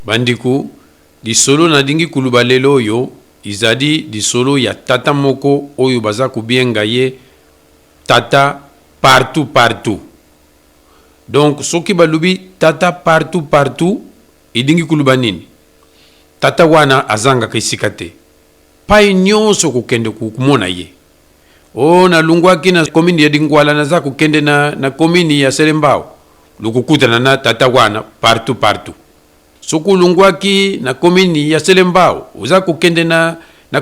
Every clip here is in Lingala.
bandiku di solo na dingi kuluba lelo yo izadi di solo ya tata moko oyo baza kubienga ye tata partout. Donc soki balubi tata partout idingi kuluba nini? Tata wana azanga kisikate pai nyonso kukende kukumona ye. Na lungwaki na komini ya Dingwala na za kukende na komini ya Selembao lukukutana na tata wana partout. Soku lungwaki na komini ya Selembao uza kukende na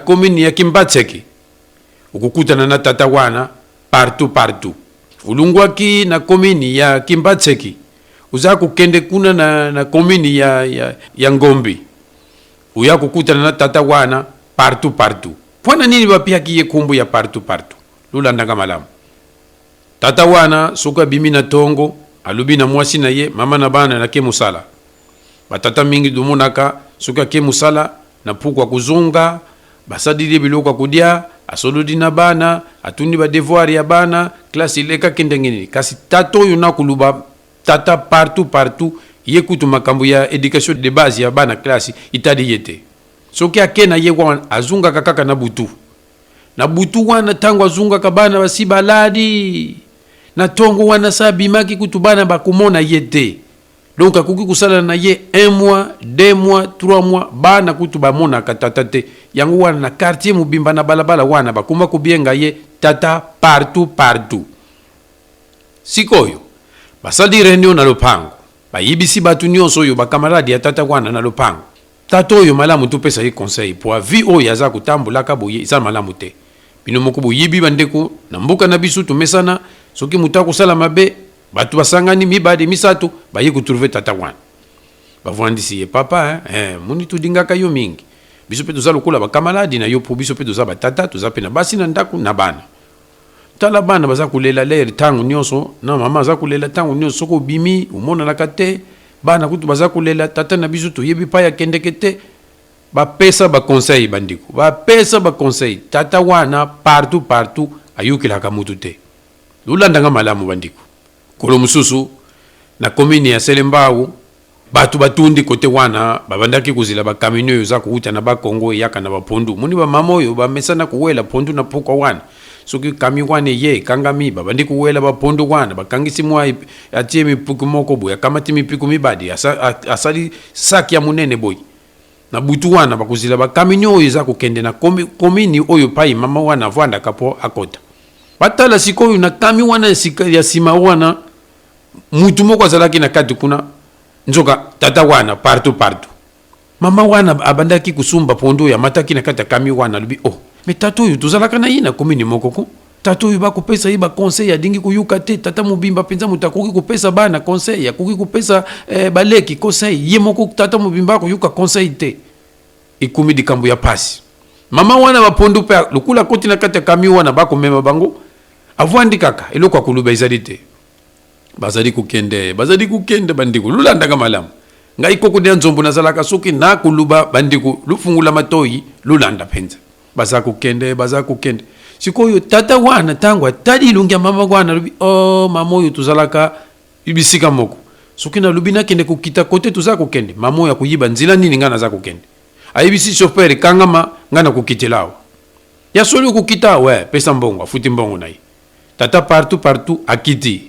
komini ya Kimbatseki ukukutana na tata wana partout. Ulungwaki na komini ya Kimbatseki uza kukende kuna na komini ya Ngombi uya kukutana na tata wana partout. Pwana nini bapia kiye kumbu ya partout lula ndanga malamu. Tata wana soka bimi na tongo alubi na mwasi na ye mama na bana na ke musala batata mingi dumunaka soka ke musala na pukwa kuzunga basadili biloko kudia asoludi na bana atundi ba devoir ya bana klasi leka kendengini kasi tato yuna kuluba tata partout ye kutu makambo ya education de base ya bana klasi itadi yete soki akena ye wana azunga kakaka na butu wana tango azunga kabana basi baladi na tongo wana sabimaki kutu bana bakumona yete. Donc akuki kusala na ye 1 mois 2 mois 3 mois bana kutu bamona katatate yango wana na quartier mubimba na balabala wana bakuma kubienga ye tata partout. Sikoyo basadi renio na lopango bayibisi batu nyonso yo bakamaradi ya tata wana na lopango. Tato yo malamu tu pesa ye conseil pour vie o yaza kutambula kaboye isa malamu te. Bino moko boyibi bandeko na mboka na bisu tumesana soki mutako sala mabe batu basangani mibade misatu baye kutrouver tata wana. Bavwandisi ye papa muni tudingaka yo mingi. Biso pe tozala kola bakamaradi na yo po biso pe tozala tata tozape na basi na ndaku na bana. Tala bana baza kulela ler tangu nyonso na mama baza kulela tangu nyonso soko bimi umona na kate bana kutu baza kulela tata na biso to yebi pa ya kendekete ba pesa ba conseil bandiko ba pesa ba conseil tata wana partout ayukila kamutu te lulandanga malamu bandiko kolo mususu na komini ya Selembao batu batundi kote wana babandaki kuzila ba kaminyo za kuuta na ba Kongo yaka na ba pondu muni ba mamoyo ba mesana kuwela pondu na pokwa wana soki kami wane ye kangami babandi kuwela ba pondu wana bakangisi mwa atie mipuku moko boya kamati mipuku mibadi asali saki ya munene boy na butu wana bakuzila ba kaminyo za kukende na komini oyo pai mama wana vanda kapo akota batala sikoyo na kami wana ya sima wana mutu moko azalaki na kati kuna nzoka tata wana partout mama wana abandaki kusumba pondu ya mataki na kati kami wana lubi mais tato yu tuzalaka na yina komini mokoko tato yu bakupesa iba conseil ya dingi kuyuka te tata mubimba penza mutakoki kupesa bana conseil ya kuki kupesa baleki conseil ye moko tata mubimba kuyuka conseil te ikumi di kambu ya pasi mama wana bapondu pe lukula koti na kati kami wana bako mema bango avwandi kaka eloko akuluba izali te bazali kukende bandiko lulandanga malamu ngai koko de nzombo nazalaka soki na kuluba bandiko lufungula matoyi lulanda penza baza kukende sikoyo tata wana tangwa tadi lungia mama wana lubi mamoyo tuzalaka ibisika moko soki na lubina kende kukita kote tuza kukende mamoyo kuyiba nzila nini ngana za kukende ayibisi chauffeur kangama ngana kukitilao ya solo kukita pesa mbongo afuti mbongo nai tata partout akiti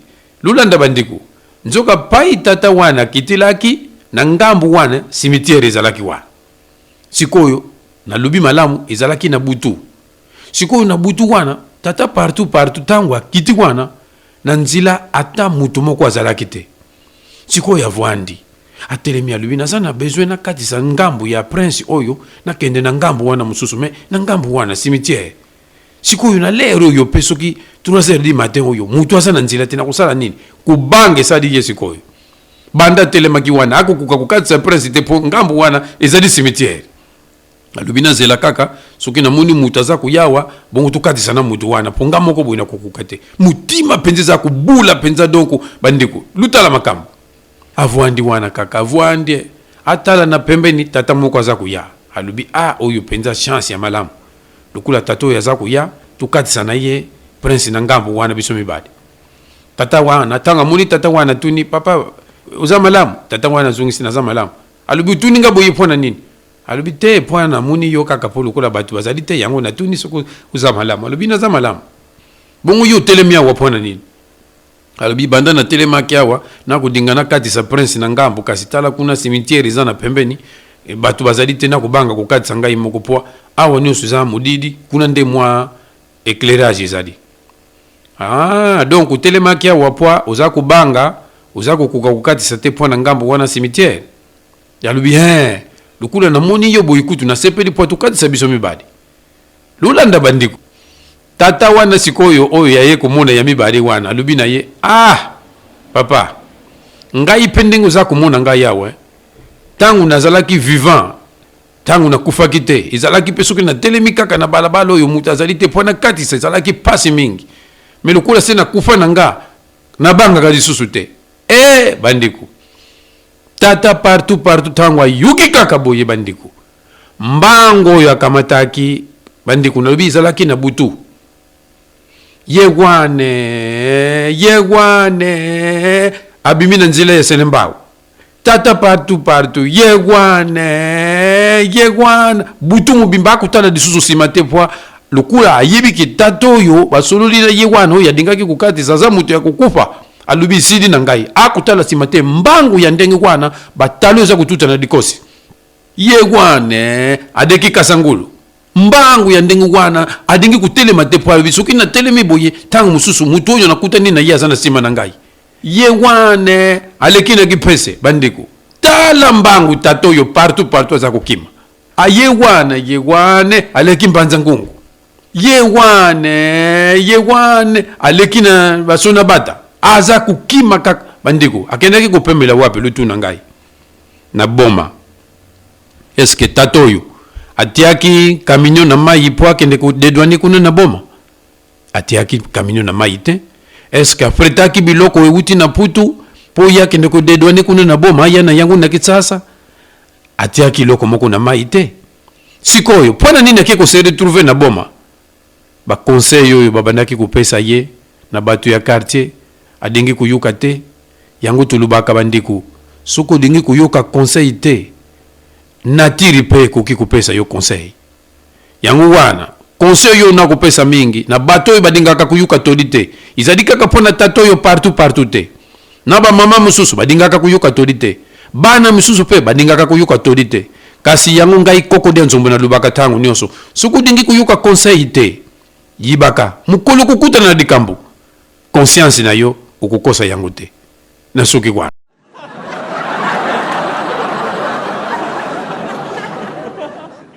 lulanda bandiko nzoka pai tata wana kitilaki na ngambu wana cimetière ezalaki wana sikoyo na lubi malamu ezalaki na butu sikoyo na butu wana tata partout tangwa kiti wana na nzila ata mutu moko azalaki te sikoyo avwandi atelemi alubi naza na besoin na katisa ngambu ya prince oyo na kende na ngambu wana mususu me na ngambu wana cimetière sikoyo na lero oyo pe soki 3h du matin oyo mutu aza na nzila te na kusala nini kubange sadi ye sikoyo banda telemaki wana akukuka kukatisa prince te po ngambu wana ezali cimetière alubina zela kaka soki na muni mutu aza kuyawa bongo tukatisa na mutu wana po nga moko boyina kukuka te mutima penza za kubula penza donko bandiko lutala makambo avwandi wana kaka avwandi atala na pembeni tata moko aza kuya alubi oyo penza chance ya malamu lukula tato ya za kuya tukatisa na ye prince na ngambu wana biso mibadi tata wana tanga muni tata wana tuni papa uza malamu tata wana zungisi na za malamu alobi tuninga boye pona nini alobi te pona na muni yo kaka polo kola batu bazali te yango na tuni soko uza malamu alobi na za malamu bongo yo telemia wa pona nini alobi banda na telemaki awa na kudingana kati sa prince na ngambo kasi tala kuna cimetière za na pembeni batu bazali te na kubanga kokati ngai moko po awa ni osuza modidi kuna nde mwa éclairage ezali donc telemaki awa po oza kubanga oza kokuka kokati sa te po na ngambo wana cimetière yalobi lukula na moni yo boyikutu na sepeli po tukati sa biso mibadi lulanda bandiko tata wana sikoyo oyo yaye komona ya mibali wana alobi na ye papa ngai pendengo za komona ngai yawe tangu nazalaki vivant tangu nakufaki te ezalaki pe soki na telemi kaka na balabala oyo mutu azali te po na kati sa ezalaki pasi mingi me lokola se nakufa na nga nabangaka lisusu te bandiko tata partout tangu ayuki kaka boye bandiko mbango oyo akamataki bandiko nalobi ezalaki na butu yegwane abimi na nzela ya senembao tata partout yegwane butu mobimba akutana lisusu nsima te po lokula ayebi ke tata oyo basololi na yegwane oyo adingaki kokatisa aza moto ya kokufa alobi sidi na ngai akutala nsima te mbangu ya ndenge wana batalo eza kotuta na dikosi yegwane adeki kasangulu mbangu ya ndenge wana adingi kutelema te po alobi soki na telemi boye tangu mususu mutu oyo nakutani na ye aza na nsima na ngai yegwane aleki na kipese bandeko tala mbangu tata oyo partout aza kokima yegwane aleki mpanza ngungu yegwane aleki na basona bata aza kokima kaka bandeko akendaki kopemela wapi lutu na ngai na boma eske tata oyo atiaki kaminyo na mai po akende kodedwani kuna na boma atiaki kaminyo na mai te eske afretaki biloko ewuti na putu po ya akende kodedwani kuna na boma aya na yango na kitsasa atiaki loko moko na mai te sikoyo pona nini ake kose retrouver na boma ba conseil oyo babandaki kopesa ye na batu ya quartier adingi kuyuka te yango tulubaka bandiko soko dingi kuyuka conseil te natiri pe koki kopesa yo conseil yango wana conseil yo na kopesa mingi na bato oyo badingaka kuyuka todi te izali kaka pona tato yo partout te na ba mama mususu badingaka kuyuka todi te bana mususu pe badingaka kuyuka todi te kasi yango ngai koko de nzombo na lubaka tangu nyonso suku dingi kuyuka conseil te yibaka mukolo kukuta na dikambo conscience na yo ukukosa yango te na suki kwa